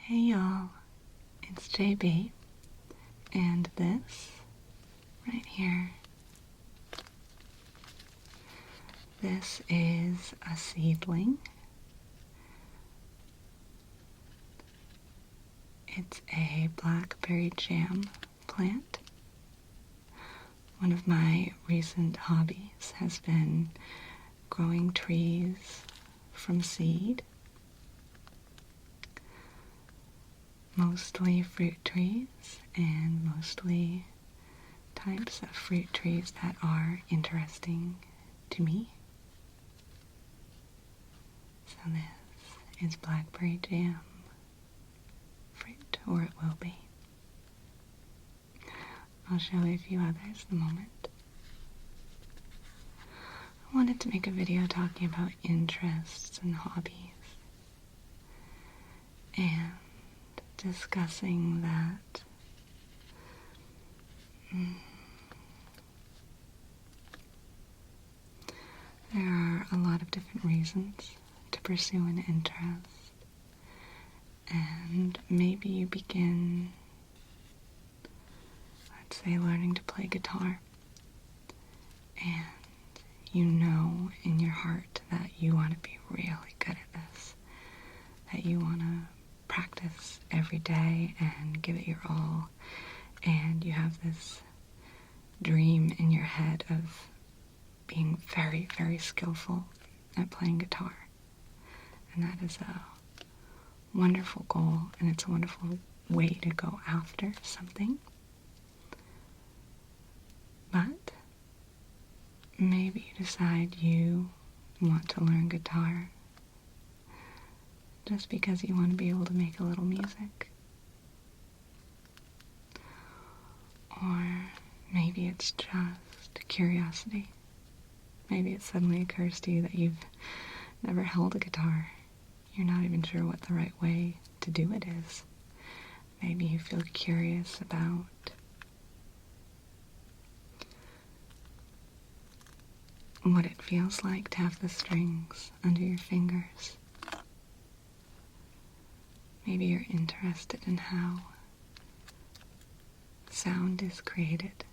Hey y'all, it's JB, and this right here, this is a seedling. It's a blackberry jam plant. One of my recent hobbies has been growing trees from seed. Mostly fruit trees, and mostly types of fruit trees that are interesting to me. So this is blackberry jam fruit, or it will be. I'll show you a few others in a moment. I wanted to make a video talking about interests and hobbies, and discussing that there are a lot of different reasons to pursue an interest, and maybe you begin, let's say, learning to play guitar, and you know in your heart that you want to be really good at this, that you want to practice every day and give it your all, and you have this dream in your head of being very, very skillful at playing guitar. And that is a wonderful goal, and it's a wonderful way to go after something. But maybe you decide you want to learn guitar just because you want to be able to make a little music. Or maybe it's just curiosity. Maybe it suddenly occurs to you that you've never held a guitar. You're not even sure what the right way to do it is. Maybe you feel curious about what it feels like to have the strings under your fingers. Maybe you're interested in how sound is created.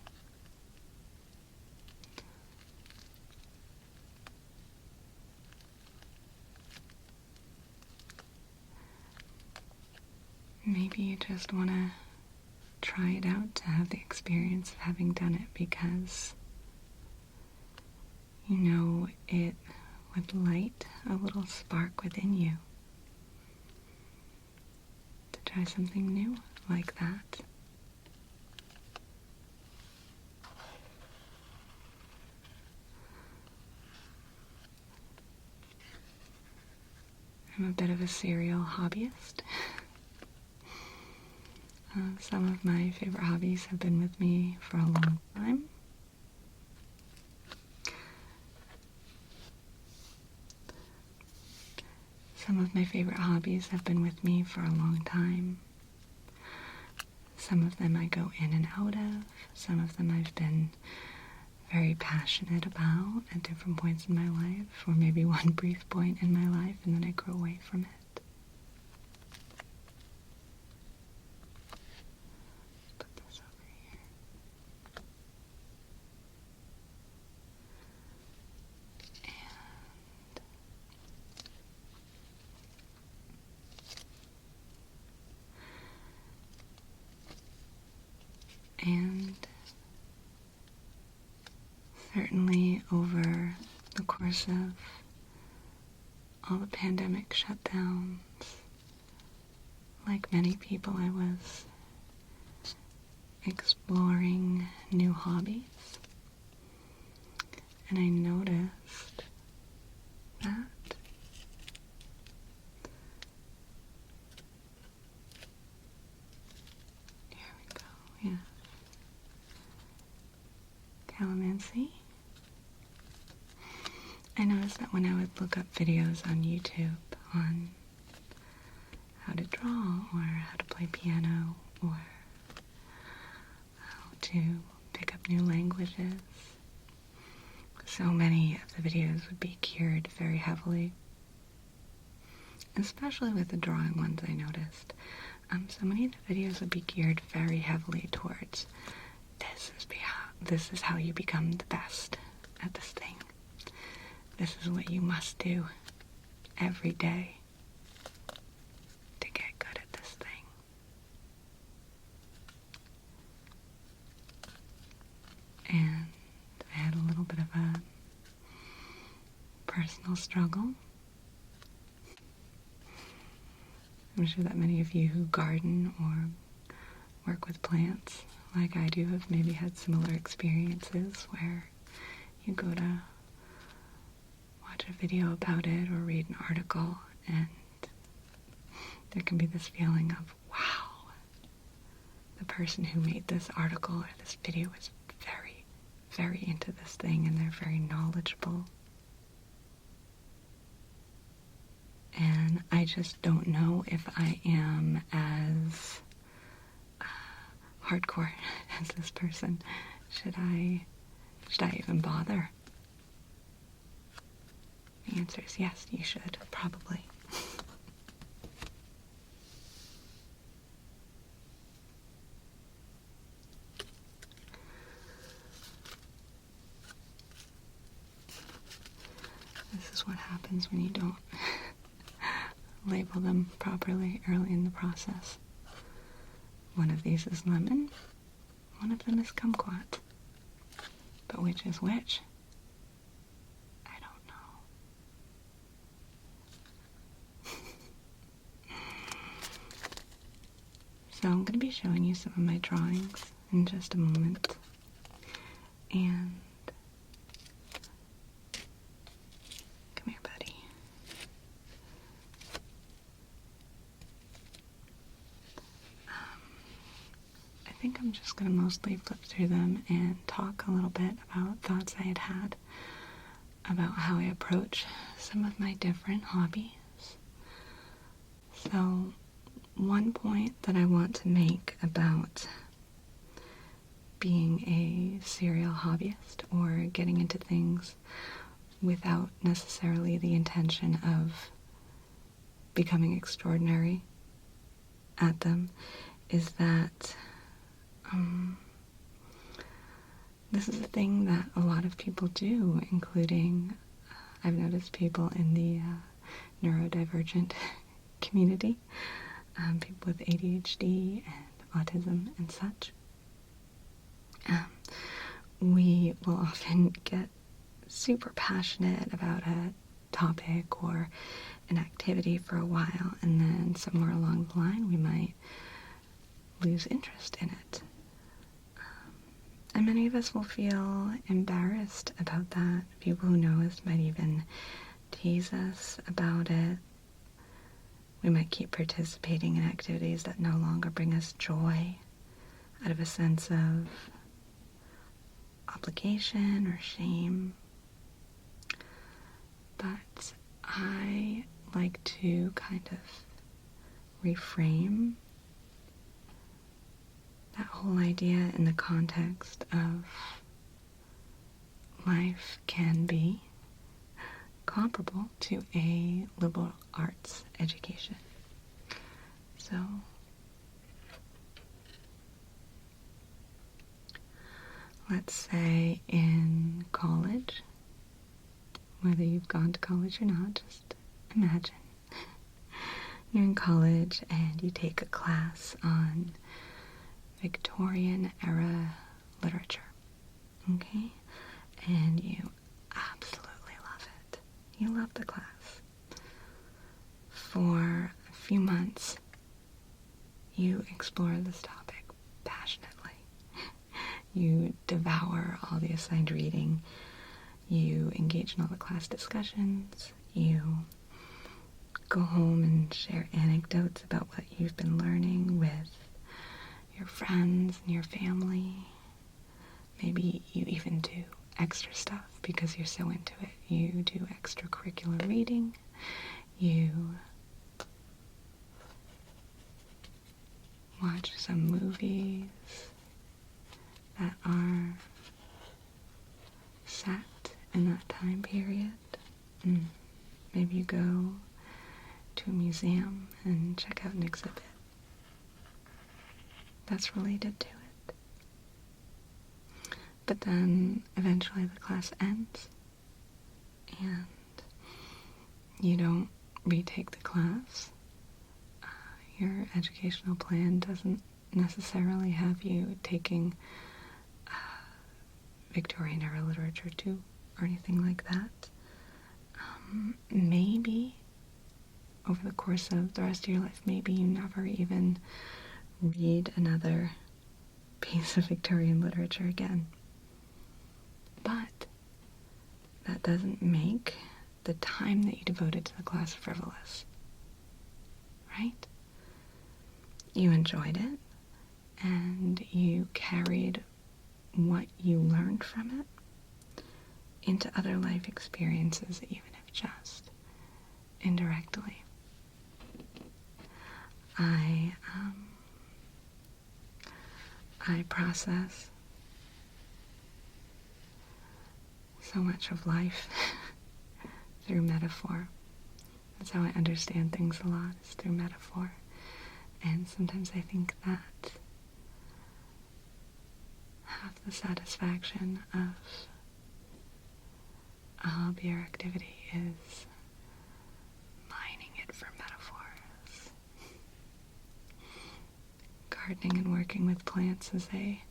Maybe you just want to try it out to have the experience of having done it because you know it would light a little spark within you to try something new like that. I'm a bit of a serial hobbyist. Some of my favorite hobbies have been with me for a long time. Some of my favorite hobbies have been with me for a long time. Some of them I go in and out of. Some of them I've been very passionate about at different points in my life, or maybe one brief point in my life, and then I grow away from it. Put this over here. And certainly over the course of all the pandemic shutdowns, like many people, I was exploring new hobbies, and I noticed that here we go, yeah, calamansi. I noticed that when I would look up videos on YouTube on how to draw, or how to play piano, or how to pick up new languages, so many of the videos would be geared very heavily especially with the drawing ones I noticed. So many of the videos would be geared very heavily towards this is how you become the best at this thing. This is what you must do every day to get good at this thing. And I had a little bit of a personal struggle. I'm sure that many of you who garden or work with plants, like I do, have maybe had similar experiences where you go to watch a video about it or read an article, and there can be this feeling of, wow, the person who made this article or this video is very, very into this thing, and they're very knowledgeable. And I just don't know if I am as hardcore as this person. Should I even bother? The answer is yes, you should, probably. This is what happens when you don't label them properly early in the process. One of these is lemon, one of them is kumquat. But which is which? I don't know. So I'm going to be showing you some of my drawings in just a moment. And come here, buddy. I think I'm just going to mostly flip through them and talk a little bit about thoughts I had about how I approach some of my different hobbies. So, one point that I want to make about being a serial hobbyist or getting into things without necessarily the intention of becoming extraordinary at them is that this is a thing that a lot of people do, including I've noticed people in the neurodivergent community, people with ADHD and autism and such. We will often get super passionate about a topic or an activity for a while, and then somewhere along the line we might lose interest in it. And many of us will feel embarrassed about that. People who know us might even tease us about it. We might keep participating in activities that no longer bring us joy out of a sense of obligation or shame. But I like to kind of reframe that whole idea in the context of life can be comparable to a liberal arts education. So, let's say in college, whether you've gone to college or not, just imagine you're in college and you take a class on Victorian era literature, okay? And you absolutely love it. You love the class. For a few months, you explore this topic passionately. You devour all the assigned reading. You engage in all the class discussions. You go home and share anecdotes about what you've been learning with your friends and your family. Maybe you even do extra stuff because you're so into it. You do extracurricular reading. You watch some movies that are set in that time period. Maybe you go to a museum and check out an exhibit that's related to it. But then eventually the class ends and you don't retake the class. Your educational plan doesn't necessarily have you taking Victorian era literature too, or anything like that. Maybe over the course of the rest of your life, maybe you never even read another piece of Victorian literature again. But that doesn't make the time that you devoted to the class frivolous, right? You enjoyed it, and you carried what you learned from it into other life experiences, even if just indirectly. I process so much of life through metaphor. That's how I understand things a lot, is through metaphor. And sometimes I think that half the satisfaction of a hobby or activity is mining it for metaphors. Gardening and working with plants is a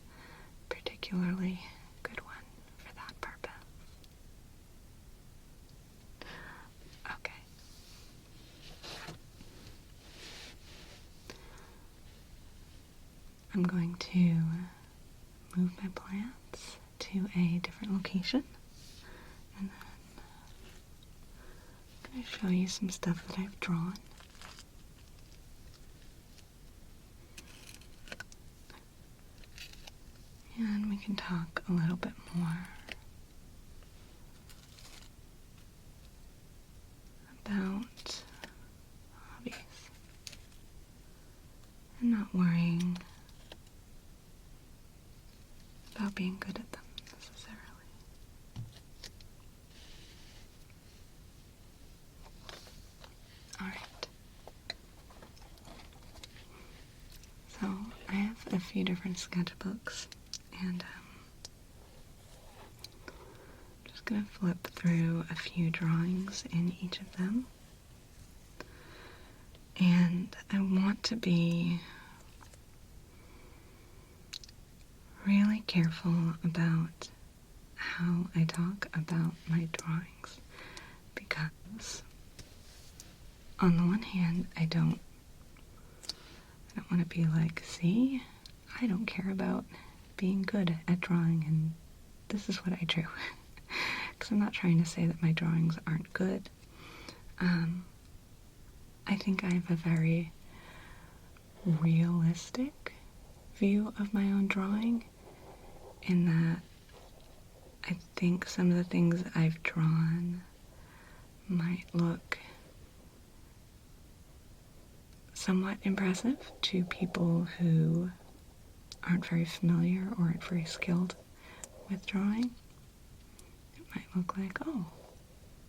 particularly good one for that purpose. Okay. I'm going to move my plants to a different location, and then I'm going to show you some stuff that I've drawn. And we can talk a little bit more about hobbies and not worrying about being good at them necessarily. Alright. So I have a few different sketchbooks, and I'm just going to flip through a few drawings in each of them. And I want to be really careful about how I talk about my drawings, because on the one hand, I don't want to be like, see, I don't care about being good at drawing, and this is what I drew. Because I'm not trying to say that my drawings aren't good. I think I have a very realistic view of my own drawing, in that I think some of the things I've drawn might look somewhat impressive to people who aren't very familiar or aren't very skilled with drawing. It might look like, oh,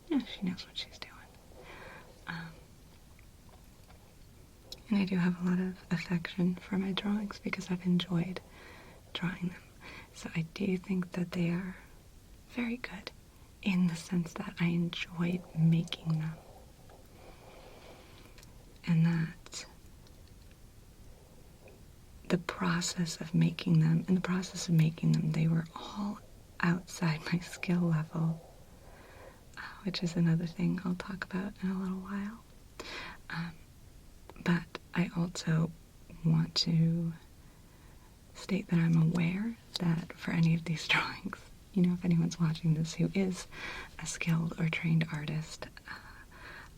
yeah, she knows what she's doing. And I do have a lot of affection for my drawings because I've enjoyed drawing them. So I do think that they are very good in the sense that I enjoyed making them. And that the process of making them, they were all outside my skill level, which is another thing I'll talk about in a little while. But I also want to state that I'm aware that for any of these drawings, if anyone's watching this who is a skilled or trained artist,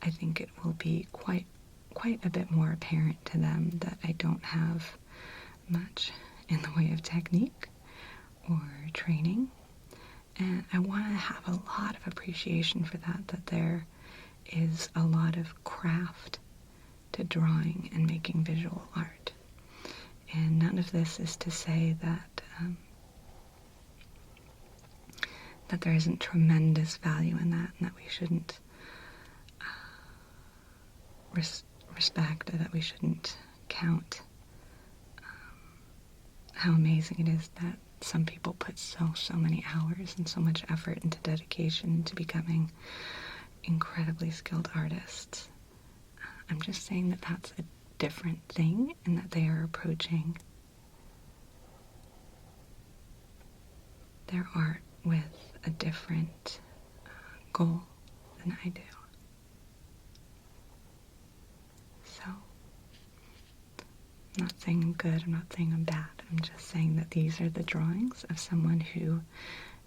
I think it will be quite a bit more apparent to them that I don't have much in the way of technique or training. And I want to have a lot of appreciation for that there is a lot of craft to drawing and making visual art. And none of this is to say that that there isn't tremendous value in that, and that we shouldn't respect, or that we shouldn't count how amazing it is that some people put so many hours and so much effort into dedication to becoming incredibly skilled artists. I'm just saying that that's a different thing, and that they are approaching their art with a different goal than I do. So, I'm not saying I'm good, I'm not saying I'm bad. I'm just saying that these are the drawings of someone who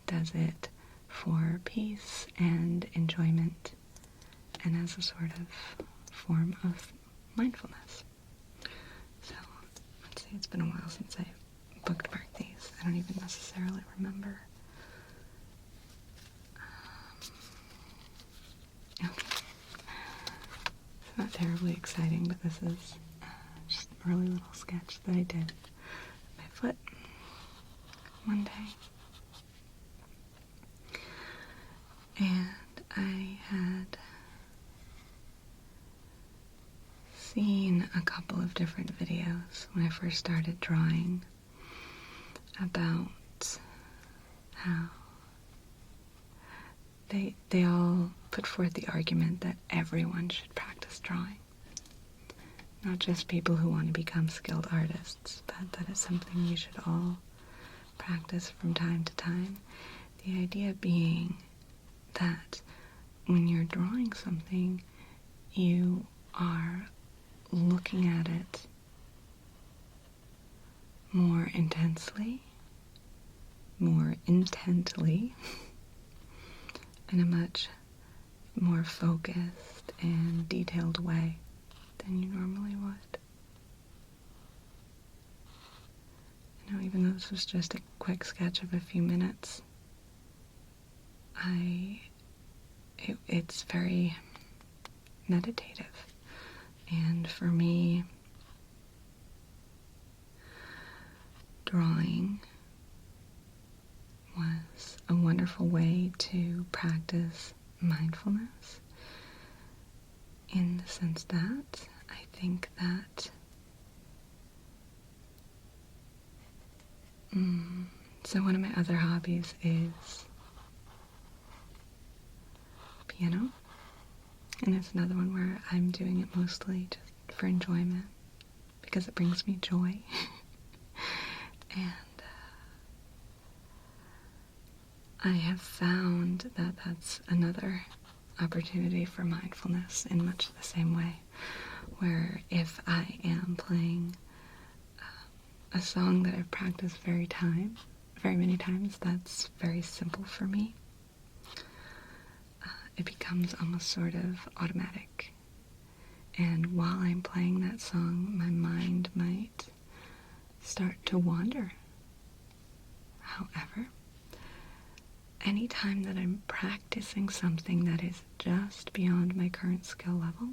does it for peace and enjoyment, and as a sort of form of mindfulness. So, let's see, it's been a while since I bookmarked these. I don't even necessarily remember. Okay. It's not terribly exciting, but this is just an early little sketch that I did with my foot one day. And I had seen a couple of different videos when I first started drawing about how they all put forth the argument that everyone should practice drawing. Not just people who want to become skilled artists, but that it's something you should all practice from time to time. The idea being that when you're drawing something, you are looking at it more intensely, more intently, in a much more focused and detailed way than you normally would. You know, even though this was just a quick sketch of a few minutes, it's very meditative. And for me, drawing was a wonderful way to practice mindfulness, in the sense that I think that so one of my other hobbies is piano, and it's another one where I'm doing it mostly just for enjoyment, because it brings me joy. And I have found that that's another opportunity for mindfulness in much the same way, where if I am playing a song that I've practiced very many times, that's very simple for me, it becomes almost sort of automatic. And while I'm playing that song, my mind might start to wander. However, anytime that I'm practicing something that is just beyond my current skill level,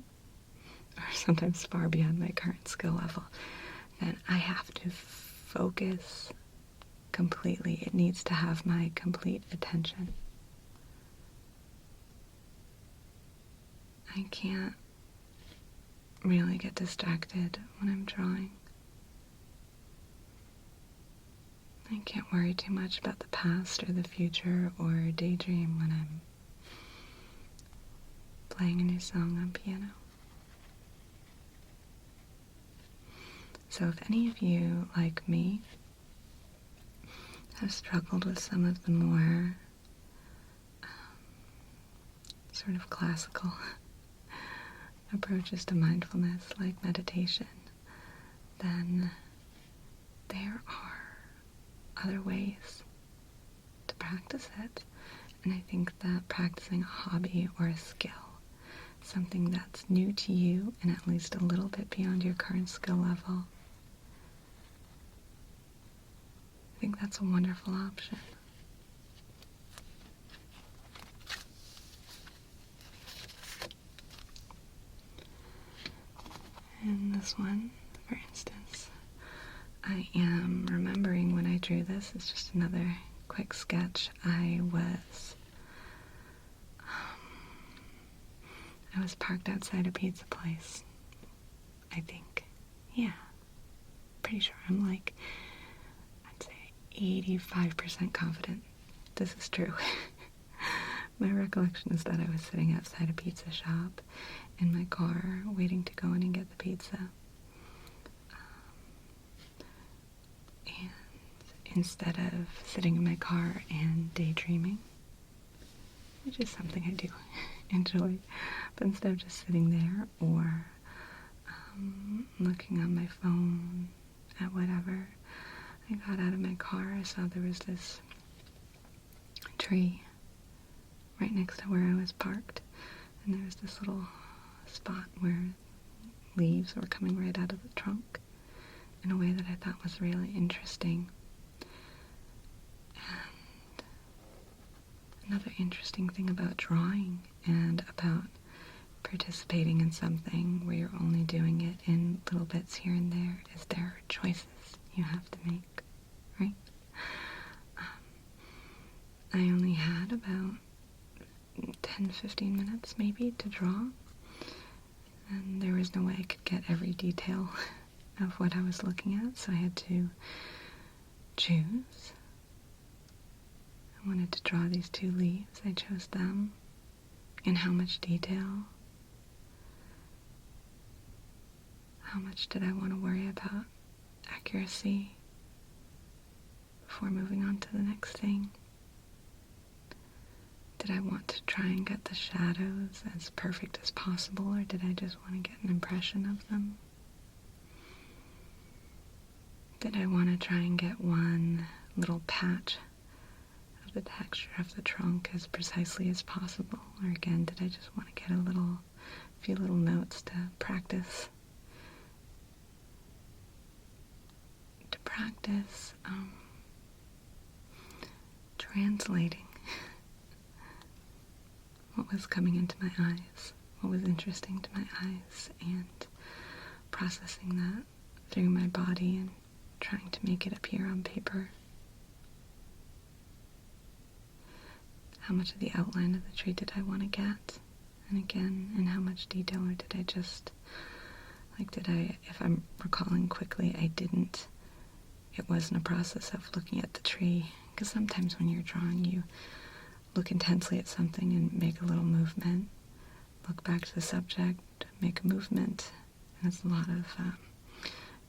or sometimes far beyond my current skill level, then I have to focus completely. It needs to have my complete attention. I can't really get distracted when I'm drawing. I can't worry too much about the past or the future or daydream when I'm playing a new song on piano. So if any of you, like me, have struggled with some of the more sort of classical approaches to mindfulness, like meditation, then there are other ways to practice it. And I think that practicing a hobby or a skill, something that's new to you and at least a little bit beyond your current skill level, I think that's a wonderful option. In this one, for instance, I am remembering when I drew this, it's just another quick sketch. I I was parked outside a pizza place, I think. Yeah, pretty sure. I'm like, I'd say 85% confident this is true. My recollection is that I was sitting outside a pizza shop in my car waiting to go in and get the pizza. And instead of sitting in my car and daydreaming, which is something I do enjoy, but instead of just sitting there or looking on my phone at whatever, I got out of my car. I saw there was this tree right next to where I was parked, and there was this little spot where leaves were coming right out of the trunk in a way that I thought was really interesting. And another interesting thing about drawing and about participating in something where you're only doing it in little bits here and there is there are choices you have to make, right? I only had about 10-15 minutes maybe to draw, and there was no way I could get every detail of what I was looking at, so I had to choose. I wanted to draw these two leaves. I chose them. And how much detail? How much did I want to worry about accuracy before moving on to the next thing? Did I want to try and get the shadows as perfect as possible, or did I just want to get an impression of them? Did I want to try and get one little patch of the texture of the trunk as precisely as possible? Or again, did I just want to get a few little notes to practice? Translating what was coming into my eyes, what was interesting to my eyes, and processing that through my body and trying to make it appear on paper. How much of the outline of the tree did I want to get? And again, and how much detail, or did I just, if I'm recalling quickly, it wasn't a process of looking at the tree, because sometimes when you're drawing, you look intensely at something and make a little movement, look back to the subject, make a movement, and it's a lot of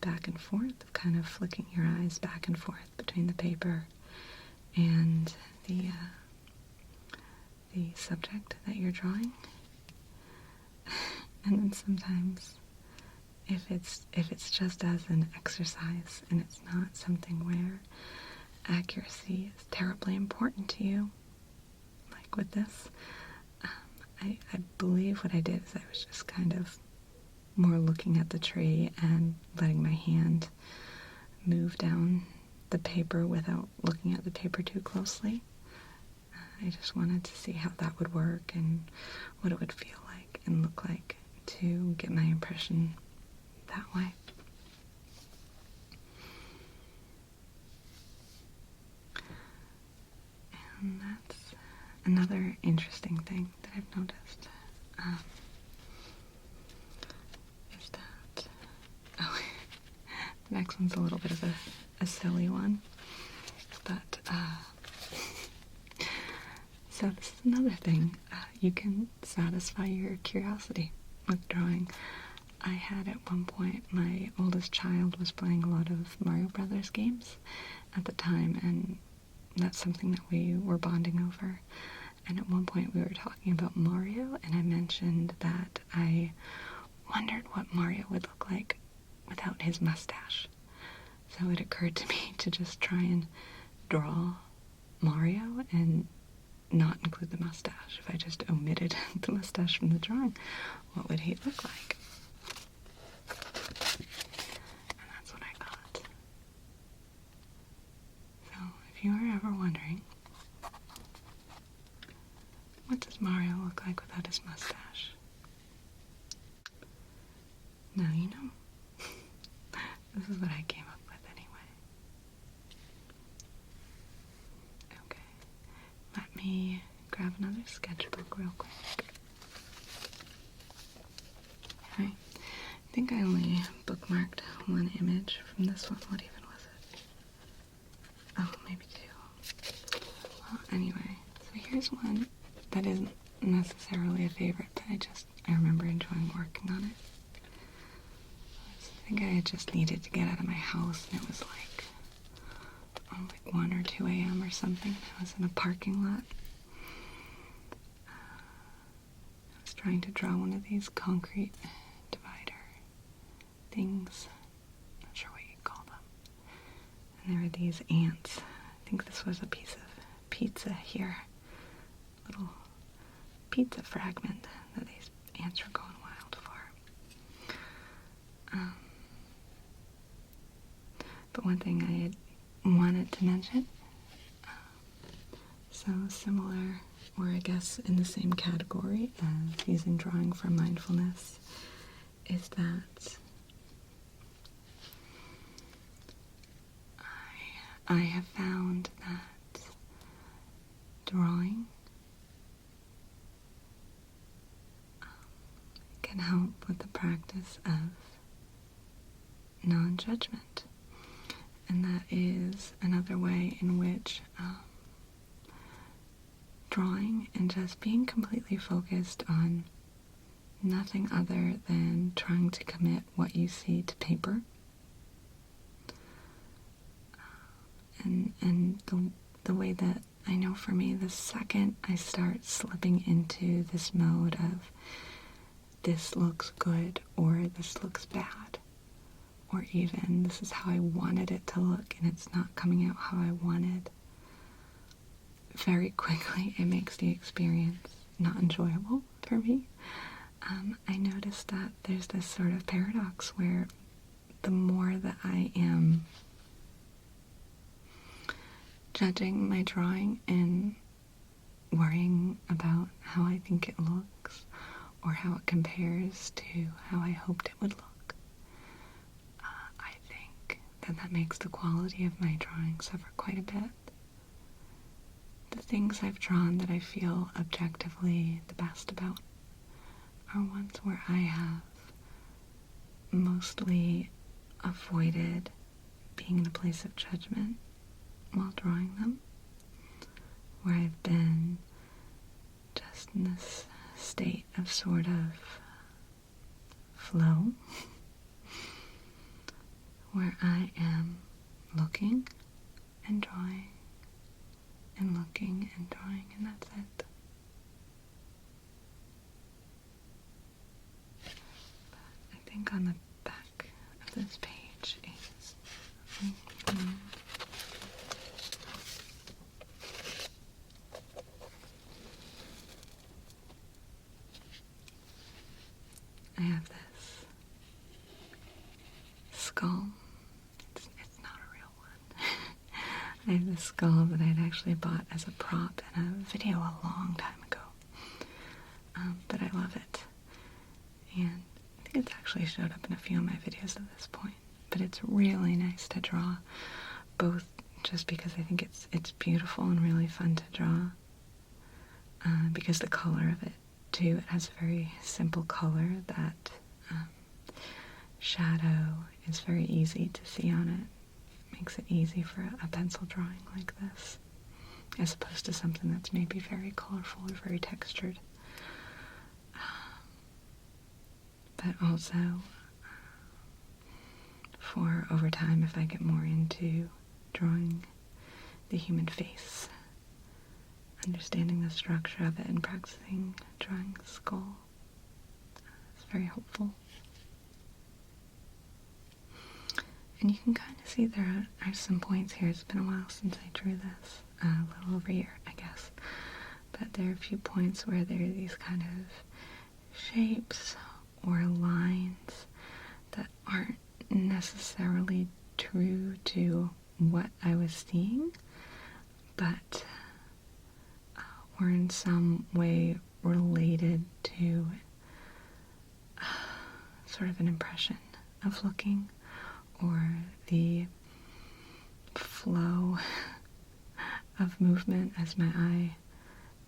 back and forth, kind of flicking your eyes back and forth between the paper and the subject that you're drawing. And then sometimes, if it's just as an exercise and it's not something where accuracy is terribly important to you, like with this, I believe what I did is I was just kind of more looking at the tree and letting my hand move down the paper without looking at the paper too closely. I just wanted to see how that would work and what it would feel like and look like to get my impression that way. And that's another interesting thing that I've noticed. Is that, the next one's a little bit of a silly one, but, so this is another thing. You can satisfy your curiosity with drawing. I had at one point, my oldest child was playing a lot of Mario Brothers games at the time, and that's something that we were bonding over. And at one point we were talking about Mario, and I mentioned that I wondered what Mario would look like without his mustache. So it occurred to me to just try and draw Mario and not include the mustache. If I just omitted the mustache from the drawing, what would he look like? And that's what I got. So if you were ever wondering, what does Mario look like without his mustache? Now you know. This is what I came up with anyway. Okay. Let me grab another sketchbook real quick. think I only bookmarked one image from this one. What even was it? Oh, maybe two. Well, anyway, so here's one that isn't necessarily a favorite, but I remember enjoying working on it. I think I had just needed to get out of my house, and it was like 1 or 2 a.m. or something. I was in a parking lot. I was trying to draw one of these concrete divider things. Not sure what you call them. And there were these ants. I think this was a piece of pizza here. Little pizza fragment that these ants were going wild for. But one thing I had wanted to mention, so similar, or I guess in the same category as using drawing for mindfulness, is that I have found that drawing can help with the practice of non-judgment. And that is another way in which drawing and just being completely focused on nothing other than trying to commit what you see to paper. And the way that I know for me, the second I start slipping into this mode of this looks good or this looks bad, or even this is how I wanted it to look and it's not coming out how I wanted, very quickly it makes the experience not enjoyable for me. I noticed that there's this sort of paradox where the more that I am judging my drawing and worrying about how I think it looks or how it compares to how I hoped it would look, that makes the quality of my drawing suffer quite a bit. The things I've drawn that I feel objectively the best about are ones where I have mostly avoided being in a place of judgment while drawing them, where I've been just in this state of sort of flow, where I am looking and drawing and looking and drawing, and that's it. But I think on the back of this page is I have this skull. It's not a real one. I have this skull that I had actually bought as a prop in a video a long time ago. But I love it. And I think it's actually showed up in a few of my videos at this point. But it's really nice to draw, both just because I think it's beautiful and really fun to draw, because the color of it, too, it has a very simple color that shadow is very easy to see on it. Makes it easy for a pencil drawing like this, as opposed to something that's maybe very colorful or very textured. But also, for over time, if I get more into drawing the human face, understanding the structure of it and practicing drawing the skull, it's very helpful. And you can kind of see there are some points here. It's been a while since I drew this, a little over a year, I guess. But there are a few points where there are these kind of shapes or lines that aren't necessarily true to what I was seeing, but were in some way related to sort of an impression of looking, or the flow of movement as my eye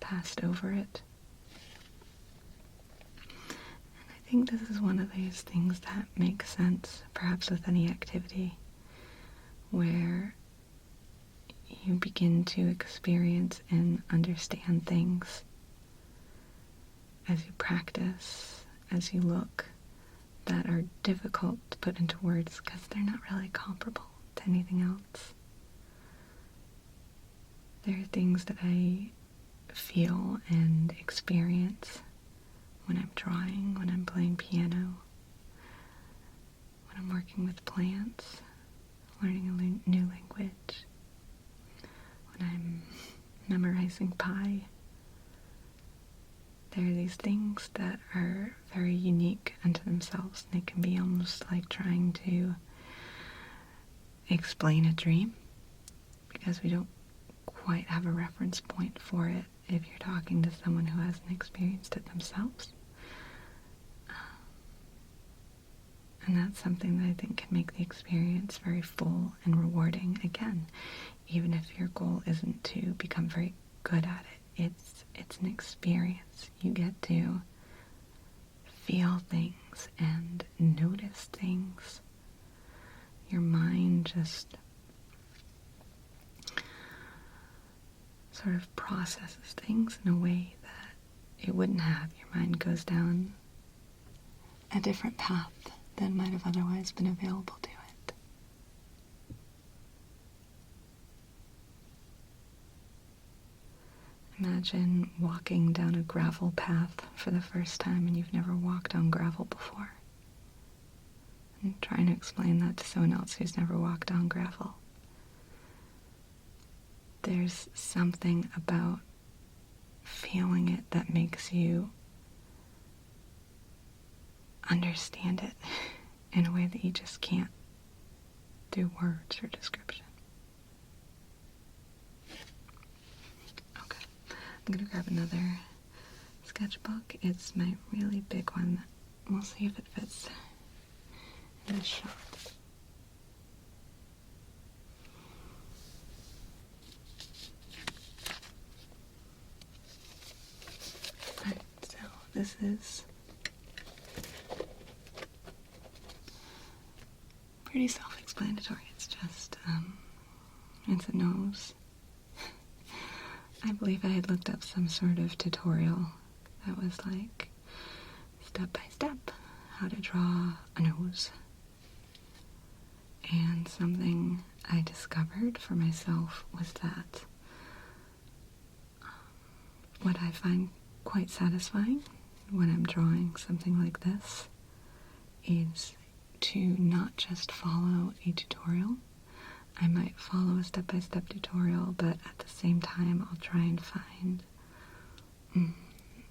passed over it. And I think this is one of those things that makes sense, perhaps with any activity, where you begin to experience and understand things as you practice, as you look, that are difficult to put into words because they're not really comparable to anything else. There are things that I feel and experience when I'm drawing, when I'm playing piano, when I'm working with plants, learning a new language, when I'm memorizing pi. There are these things that are very unique unto themselves, and it can be almost like trying to explain a dream, because we don't quite have a reference point for it if you're talking to someone who hasn't experienced it themselves. And that's something that I think can make the experience very full and rewarding. Again, even if your goal isn't to become very good at it, it's an experience. You get to feel things and notice things. Your mind just sort of processes things in a way that it wouldn't have. Your mind goes down a different path than might have otherwise been available to it. Imagine walking down a gravel path for the first time and you've never walked on gravel before. And trying to explain that to someone else who's never walked on gravel. There's something about feeling it that makes you understand it in a way that you just can't through words or description. Okay, I'm gonna grab another sketchbook. It's my really big one. We'll see if it fits in this shot. Alright, so this is pretty self-explanatory. It's just, it's a nose. I believe I had looked up some sort of tutorial that was like, step by step, how to draw a nose. And something I discovered for myself was that what I find quite satisfying when I'm drawing something like this is to not just follow a tutorial. I might follow a step-by-step tutorial, but at the same time I'll try and find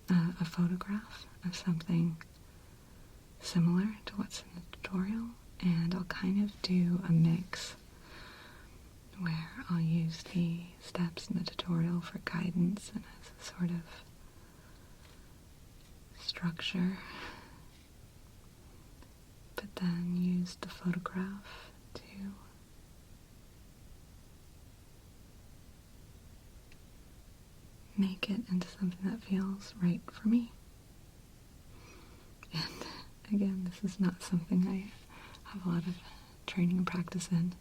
a photograph of something similar to what's in the tutorial, and I'll kind of do a mix where I'll use the steps in the tutorial for guidance and as a sort of structure, but then use the photograph to make it into something that feels right for me. And again, this is not something I have a lot of training and practice in.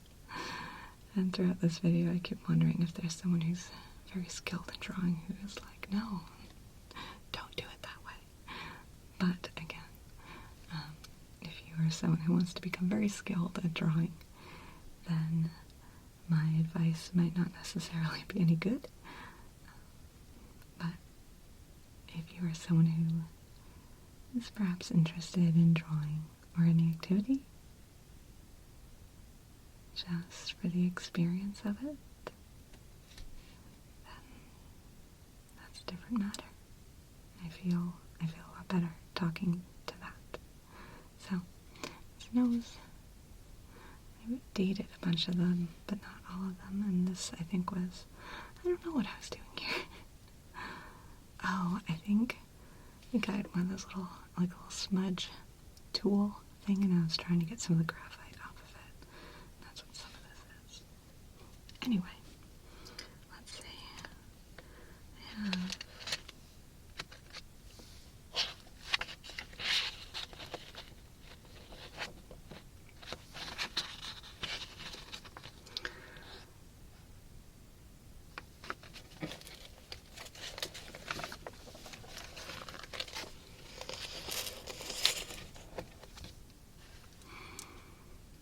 And throughout this video, I keep wondering if there's someone who's very skilled in drawing who is like, no, don't do it that way. But again, if you are someone who wants to become very skilled at drawing, then my advice might not necessarily be any good. But if you are someone who is perhaps interested in drawing or any activity, just for the experience of it, then that's a different matter. I feel a lot better talking to that. So, his nose, I dated a bunch of them, but not all of them, and this, I think, was, I don't know what I was doing here. Oh, I think I had one of those little, like a little smudge tool thing, and I was trying to get some of the graphite off of it. That's what some of this is. Anyway, let's see. I have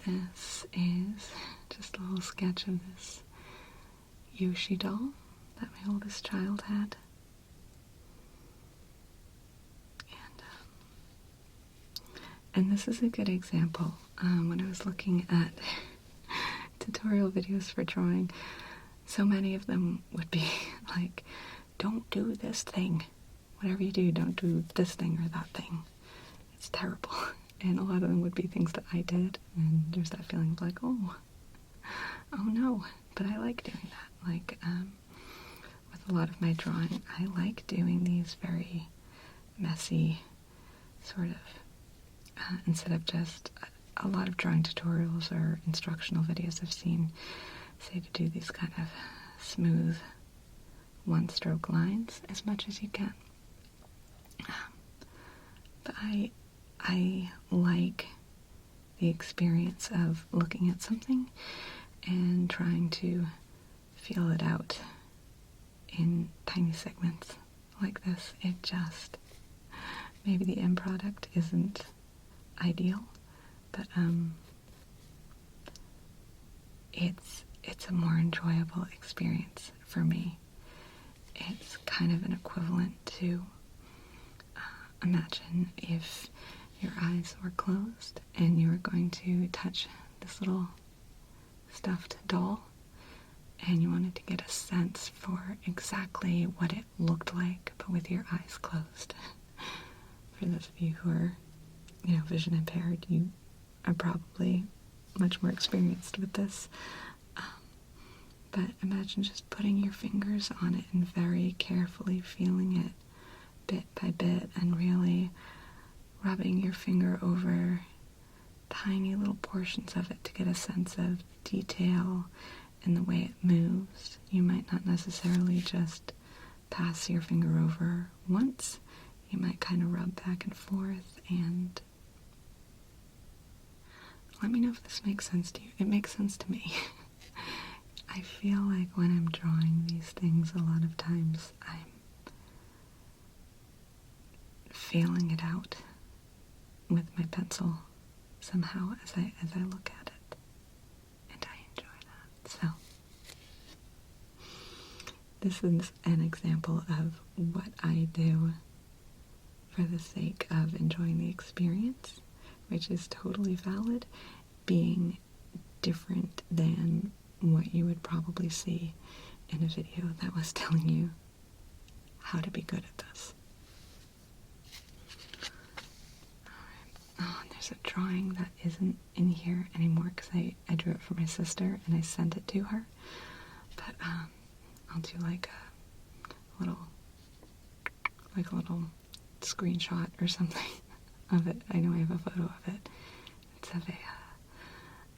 this is just a little sketch of this Yoshi doll that my oldest child had. And this is a good example. When I was looking at tutorial videos for drawing, so many of them would be like, don't do this thing. Whatever you do, don't do this thing or that thing. It's terrible. And a lot of them would be things that I did, and there's that feeling of like, oh no. But I like doing that. Like, with a lot of my drawing, I like doing these very messy sort of, instead of just a lot of drawing tutorials or instructional videos I've seen say to do these kind of smooth one-stroke lines as much as you can. But I like the experience of looking at something and trying to feel it out in tiny segments like this. It just, maybe the end product isn't ideal, but it's a more enjoyable experience for me. It's kind of an equivalent to, imagine if your eyes were closed and you were going to touch this little stuffed doll and you wanted to get a sense for exactly what it looked like, but with your eyes closed. For those of you who are, vision impaired, you are probably much more experienced with this. But imagine just putting your fingers on it and very carefully feeling it bit by bit and really rubbing your finger over tiny little portions of it to get a sense of detail in the way it moves. You might not necessarily just pass your finger over once. You might kind of rub back and forth, and let me know if this makes sense to you. It makes sense to me. I feel like when I'm drawing these things, a lot of times I'm feeling it out with my pencil somehow as I look at it, and I enjoy that. So this is an example of what I do for the sake of enjoying the experience, which is totally valid, being different than what you would probably see in a video that was telling you how to be good at this. Oh, and there's a drawing that isn't in here anymore because I drew it for my sister and I sent it to her. But I'll do like a little screenshot or something of it. I know I have a photo of it. It's of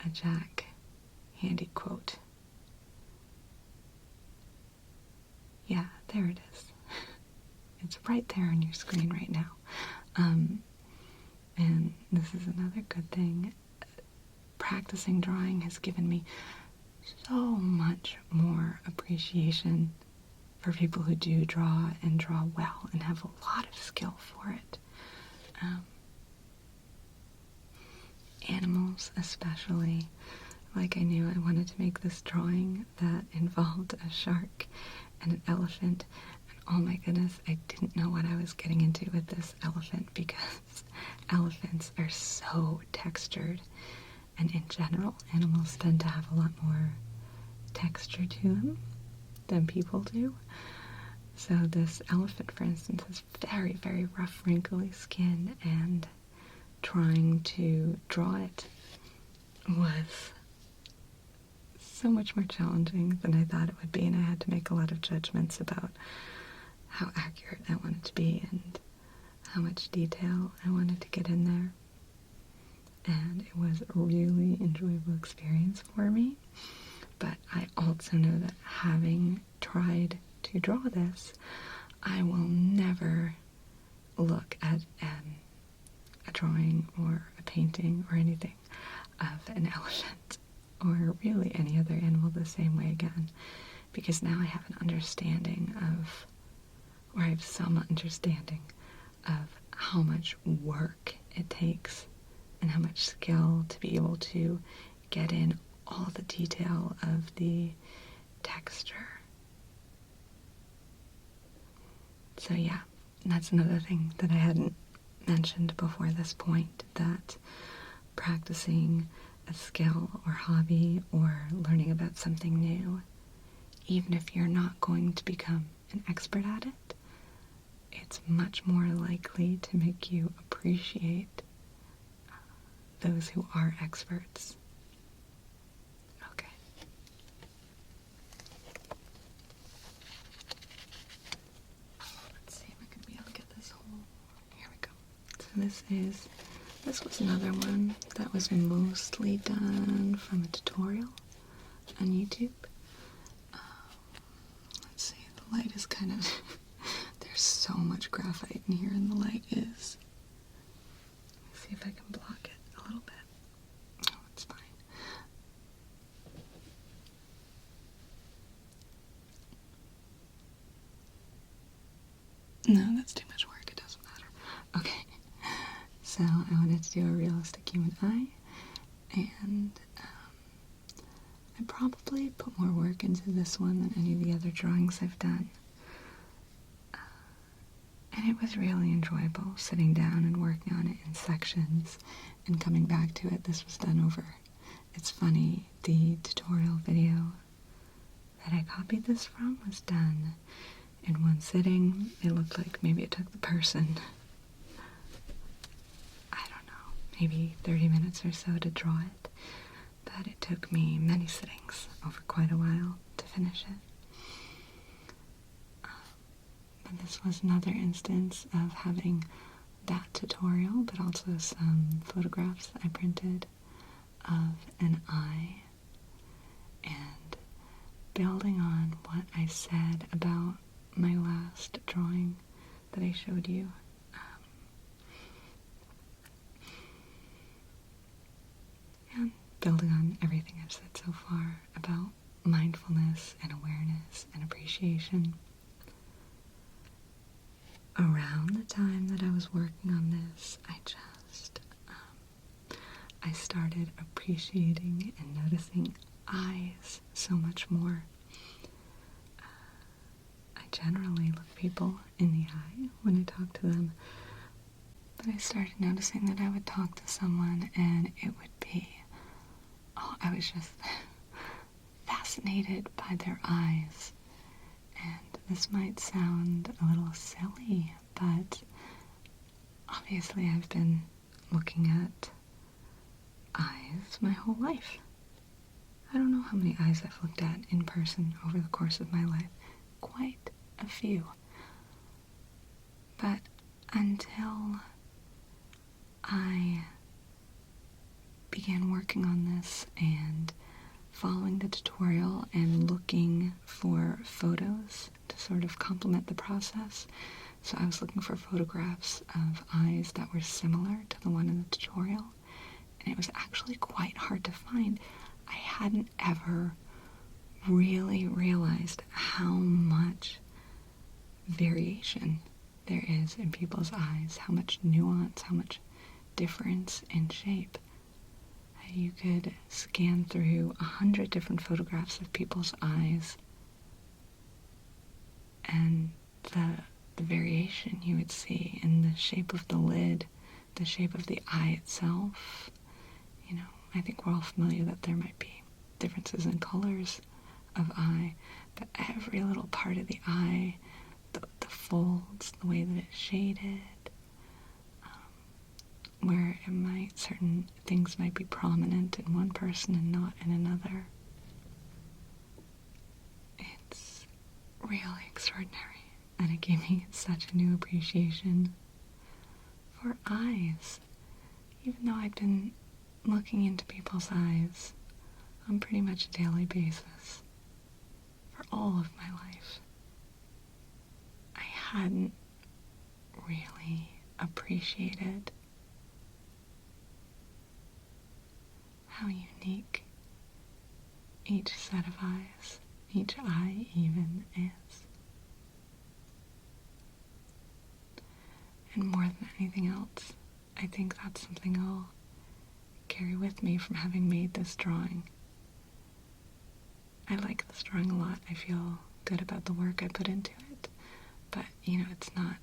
a Jack Handy quote. Yeah, there it is. It's right there on your screen right now. And this is another good thing. Practicing drawing has given me so much more appreciation for people who do draw and draw well and have a lot of skill for it. Animals especially. Like, I knew I wanted to make this drawing that involved a shark and an elephant, and oh my goodness, I didn't know what I was getting into with this elephant because elephants are so textured, and in general, animals tend to have a lot more texture to them than people do. So this elephant, for instance, has very, very rough, wrinkly skin, and trying to draw it was so much more challenging than I thought it would be, and I had to make a lot of judgments about how accurate I wanted to be and how much detail I wanted to get in there. And it was a really enjoyable experience for me. But I also know that having tried to draw this, I will never look at a drawing or a painting or anything of an elephant or really any other animal the same way again, because now I have an understanding of, or I have some understanding of how much work it takes and how much skill to be able to get in all the detail of the texture. So yeah, that's another thing that I hadn't mentioned before this point, that practicing a skill or hobby or learning about something new, even if you're not going to become an expert at it, it's much more likely to make you appreciate those who are experts. Okay. Let's see if I can be able to get this whole... Here we go. So this was another one that was mostly done from a tutorial on YouTube. Let's see, the light is kind of... There's so much graphite in here, and the light is... Let's see if I can block it a little bit. Oh, it's fine. No, that's too much work. It doesn't matter. Okay. So I wanted to do a realistic human eye, and I probably put more work into this one than any of the other drawings I've done. And it was really enjoyable sitting down and working on it in sections and coming back to it. This was done over. It's funny, the tutorial video that I copied this from was done in one sitting. It looked like maybe it took the person, I don't know, maybe 30 minutes or so to draw it. But it took me many sittings over quite a while to finish it. But this was another instance of having that tutorial, but also some photographs I printed of an eye, and building on what I said about my last drawing that I showed you. And building on everything I've said so far about mindfulness and awareness and appreciation. Around the time that I was working on this, I started appreciating and noticing eyes so much more. I generally look people in the eye when I talk to them, but I started noticing that I would talk to someone and it would be, I was just fascinated by their eyes. And this might sound a little silly, but obviously I've been looking at eyes my whole life. I don't know how many eyes I've looked at in person over the course of my life. Quite a few. But until I began working on this and following the tutorial and looking for photos to sort of complement the process. So I was looking for photographs of eyes that were similar to the one in the tutorial, and it was actually quite hard to find. I hadn't ever really realized how much variation there is in people's eyes, how much nuance, how much difference in shape. You could scan through 100 different photographs of people's eyes, and the variation you would see in the shape of the lid, the shape of the eye itself. You know, I think we're all familiar that there might be differences in colors of eye, but every little part of the eye, the folds, the way that it's shaded, where certain things might be prominent in one person and not in another. It's really extraordinary, and it gave me such a new appreciation for eyes, even though I'd been looking into people's eyes on pretty much a daily basis for all of my life. I hadn't really appreciated how unique each set of eyes, each eye even, is. And more than anything else, I think that's something I'll carry with me from having made this drawing. I like this drawing a lot. I feel good about the work I put into it, but, you know, it's not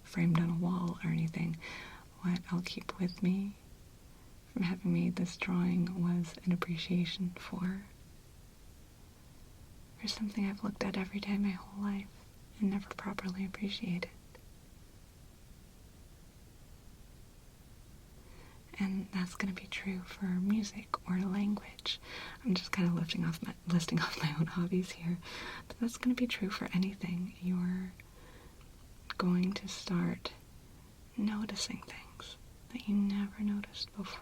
framed on a wall or anything. What I'll keep with me from having made this drawing was an appreciation for something I've looked at every day my whole life and never properly appreciated. And that's going to be true for music or language. I'm just kind of listing off my own hobbies here, but that's going to be true for anything. You're going to start noticing things that you never noticed before.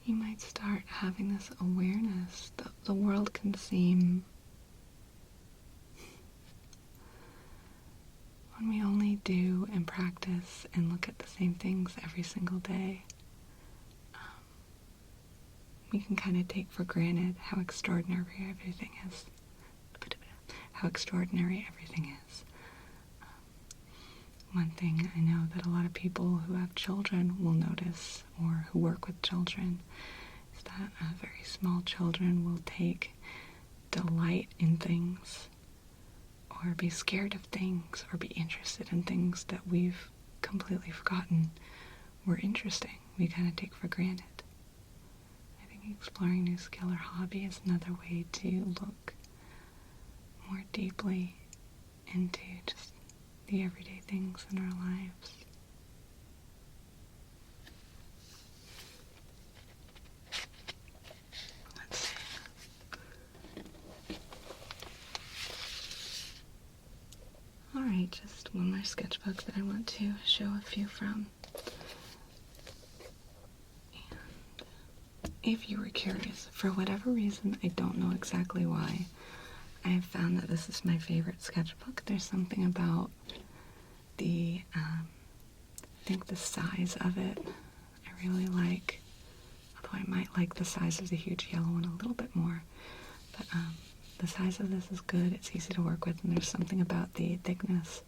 You might start having this awareness that the world can seem, when we only do and practice and look at the same things every single day, we can kind of take for granted how extraordinary everything is. One thing I know that a lot of people who have children will notice, or who work with children, is that very small children will take delight in things, or be scared of things, or be interested in things that we've completely forgotten were interesting. We kind of take for granted. I think exploring new skill or hobby is another way to look more deeply into just the everyday things in our lives. Let's see. Alright, just one more sketchbook that I want to show a few from. And if you were curious, for whatever reason, I don't know exactly why, I have found that this is my favorite sketchbook. There's something about the, I think the size of it, I really like, although I might like the size of the huge yellow one a little bit more, but the size of this is good, it's easy to work with, and there's something about the thickness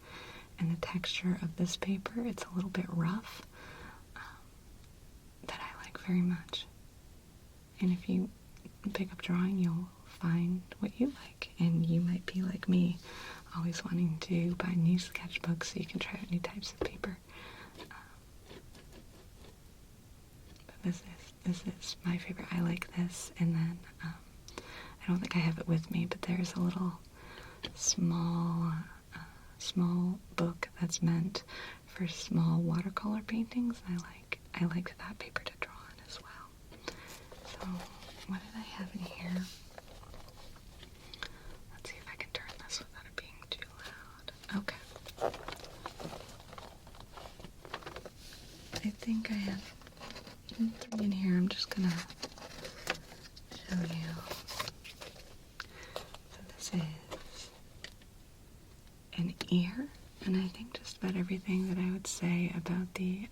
and the texture of this paper, it's a little bit rough, that I like very much. And if you pick up drawing, you'll find what you like, and you might be like me, always wanting to buy new sketchbooks so you can try out new types of paper. But this is my favorite. I like this, and then I don't think I have it with me, but there's a little small book that's meant for small watercolor paintings. I like that paper to draw on as well. So what did I have in here? Let's see if I can turn this without it being too loud. Okay. I think I have 3 in here. I'm just gonna show you. So this is an ear, and I think just about everything that I would say about the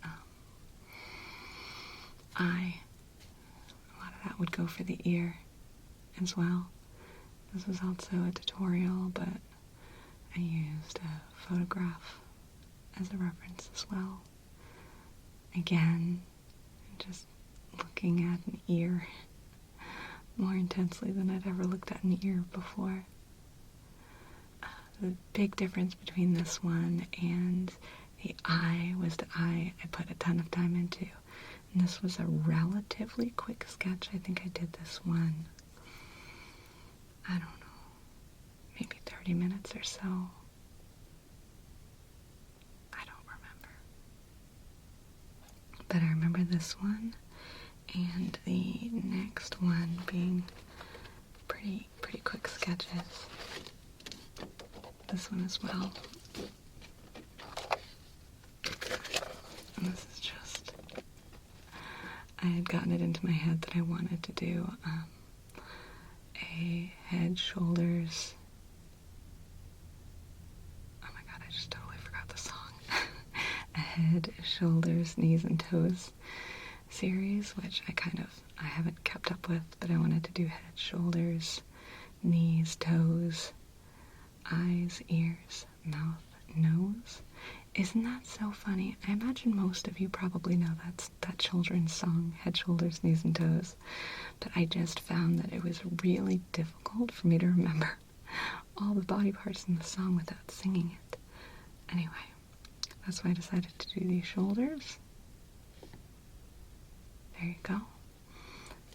eye, a lot of that would go for the ear as well. This was also a tutorial, but I used a photograph as a reference as well. Again, just looking at an ear more intensely than I'd ever looked at an ear before. The big difference between this one and the eye was the eye I put a ton of time into. And this was a relatively quick sketch. I think I did this one, I don't know, maybe 30 minutes or so. I don't remember. But I remember this one and the next one being pretty quick sketches. This one as well. And this is just, I had gotten it into my head that I wanted to do a head, shoulders, oh my god, I just totally forgot the song. A head, shoulders, knees, and toes series, which I haven't kept up with, but I wanted to do head, shoulders, knees, toes, eyes, ears, mouth, nose, Isn't that so funny? I imagine most of you probably know that children's song, Head, Shoulders, Knees, and Toes. But I just found that it was really difficult for me to remember all the body parts in the song without singing it. Anyway, that's why I decided to do these shoulders. There you go.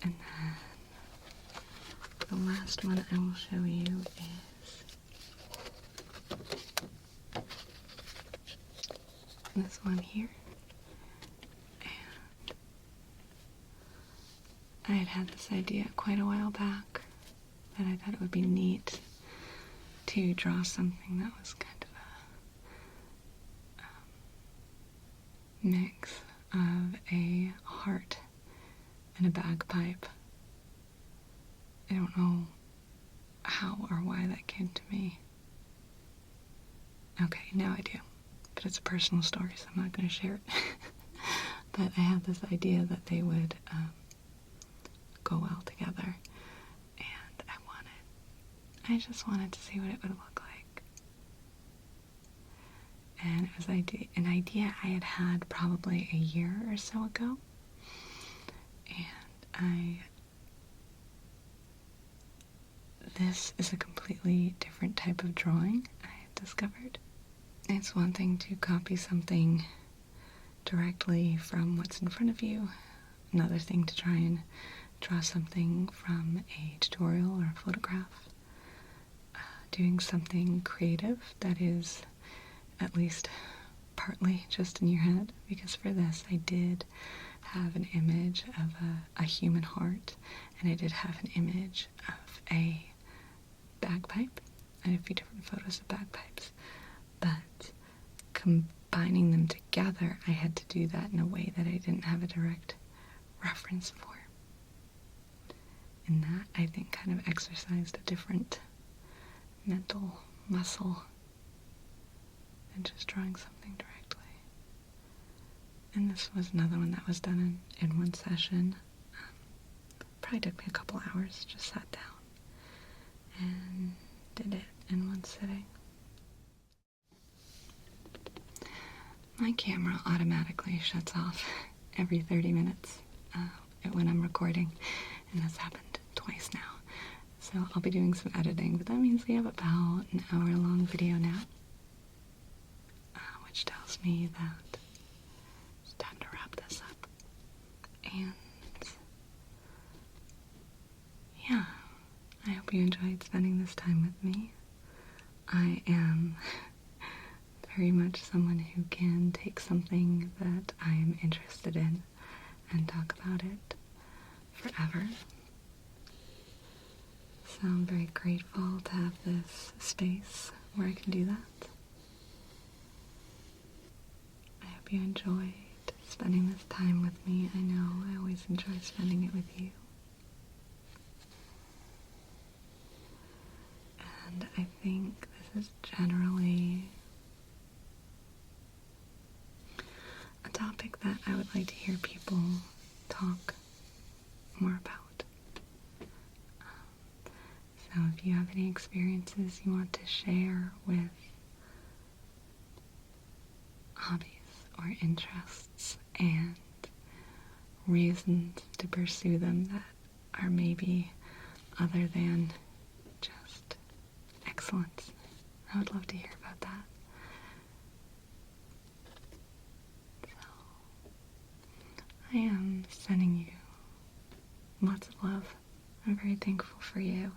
And then the last one I will show you is this one here. And I had this idea quite a while back that I thought it would be neat to draw something that was kind of a mix of a heart and a bagpipe. I don't know how or why that came to me. Okay, now I do. But it's a personal story, so I'm not going to share it. But I had this idea that they would go well together. And I just wanted to see what it would look like. And it was an idea I had had probably a year or so ago. And this is a completely different type of drawing I had discovered. It's one thing to copy something directly from what's in front of you, another thing to try and draw something from a tutorial or a photograph. Doing something creative that is at least partly just in your head, because for this I did have an image of a human heart, and I did have an image of a bagpipe. I had a few different photos of bagpipes, but combining them together, I had to do that in a way that I didn't have a direct reference for. And that, I think, kind of exercised a different mental muscle than just drawing something directly. And this was another one that was done in one session. Probably took me a couple hours, just sat down and did it in one sitting. My camera automatically shuts off every 30 minutes when I'm recording, and that's happened twice now. So I'll be doing some editing, but that means we have about an hour-long video now, which tells me that it's time to wrap this up. And yeah, I hope you enjoyed spending this time with me. I am very much someone who can take something that I am interested in and talk about it forever. So I'm very grateful to have this space where I can do that. I hope you enjoyed spending this time with me. I know I always enjoy spending it with you. And I think this is generally a topic that I would like to hear people talk more about. So if you have any experiences you want to share with hobbies or interests and reasons to pursue them that are maybe other than just excellence, I would love to hear about that. So, I am sending you lots of love. I'm very thankful for you,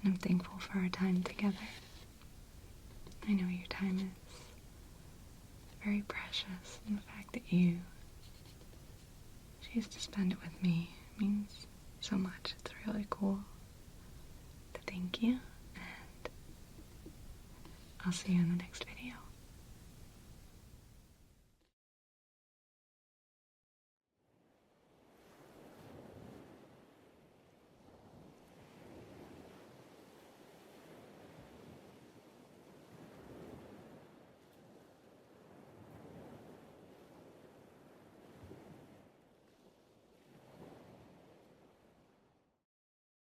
and I'm thankful for our time together. I know your time is very precious, and the fact that you choose to spend it with me means so much. It's really cool. So thank you, and I'll see you in the next video.